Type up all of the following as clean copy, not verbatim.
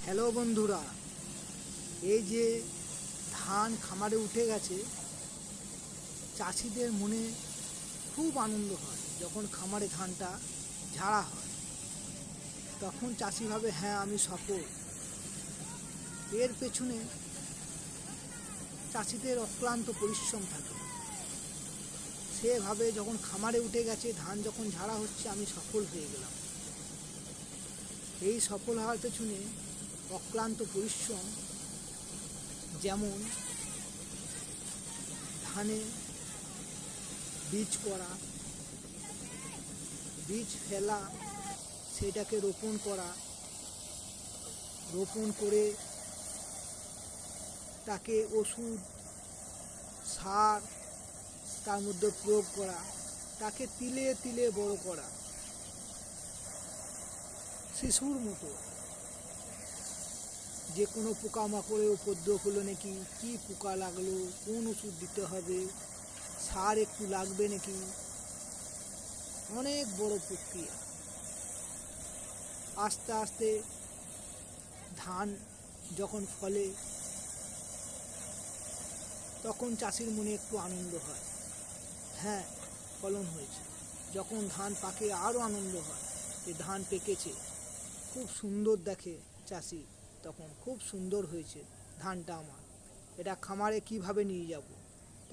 Hello বন্ধুরা, এই যে ধান খামারে উঠে গেছে, চাষিদের মনে খুব আনন্দ হয়। যখন খামারে ধানটা ঝাড়া হয় তখন চাষি ভাবে হ্যাঁ আমি সফল। এর পেছনে চাষিদের অক্লান্ত পরিশ্রম থাকে। সেভাবে যখন খামারে উঠে গেছে, ধান যখন ঝাড়া হচ্ছে, আমি সফল হয়ে গেলাম। এই সফল হওয়ার পেছনে অক্লান্ত পরিশ্রম, যেমন ধানে বীজ করা, বীজ ফেলা, সেটাকে রোপণ করা, রোপণ করে তাকে ওষুধ, সার তার মধ্যে প্রয়োগ করা, তাকে তিলে তিলে বড় করা, শিশুর মতো। যে কোনো পোকামাকড়ের উপদ্রব হলো নাকি, কি পোকা লাগলো, কোন ওষুধ দিতে হবে, সার একটু লাগবে নাকি, অনেক বড় প্রক্রিয়া। আস্তে আস্তে ধান যখন ফলে তখন চাষির মনে একটু আনন্দ হয়, হ্যাঁ ফলন হয়েছে। যখন ধান পাকে আরও আনন্দ হয় যে ধান পেকেছে, খুব সুন্দর দেখে চাষি, তখন খুব সুন্দর হয়েছে ধানটা আমার, এটা খামারে কিভাবে নিয়ে যাব,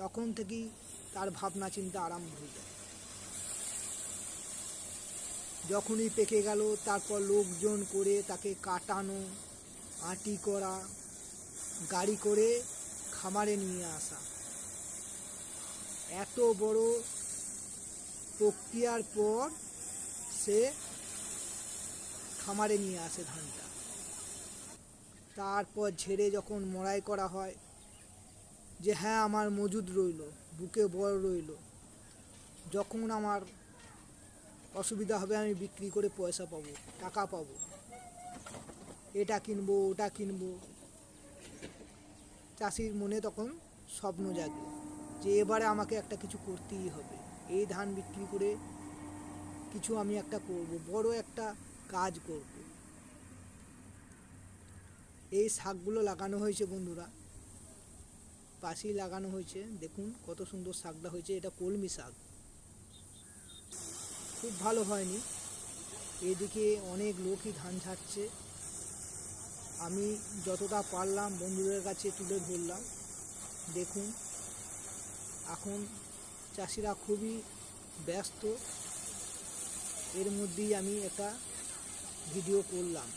তখন থেকেই তার ভাবনা চিন্তা আরম্ভ হয়ে যায়। যখনই পেকে গেল তারপর লোকজন করে তাকে কাটানো, আটি করা, গাড়ি করে খামারে নিয়ে আসা, এত বড় প্রক্রিয়ার পর সে খামারে নিয়ে আসে ধানটা। তারপর ঝেড়ে যখন মড়াই করা হয়, যে হ্যাঁ আমার মজুদ রইল, বুকে বড় রইল, যখন আমার অসুবিধা হবে আমি বিক্রি করে পয়সা পাবো, টাকা পাবো, এটা কিনবো ওটা কিনবো। চাষির মনে তখন স্বপ্ন জাগে যে এবারে আমাকে একটা কিছু করতেই হবে, এই ধান বিক্রি করে কিছু আমি একটা করব, বড় একটা কাজ করব। এই শাকগুলো লাগানো হয়েছে বন্ধুরা, পাশেই লাগানো হয়েছে, দেখুন কত সুন্দর শাকটা হয়েছে। এটা কলমি শাক, খুব ভালো হয়নি। এদিকে অনেক লোকই ধান ঝাড়ছে, আমি যতটা পারলাম বন্ধুদের কাছে তুলে ধরলাম। দেখুন এখন চাষিরা খুবই ব্যস্ত, এর মধ্যেই আমি একটা ভিডিও করলাম।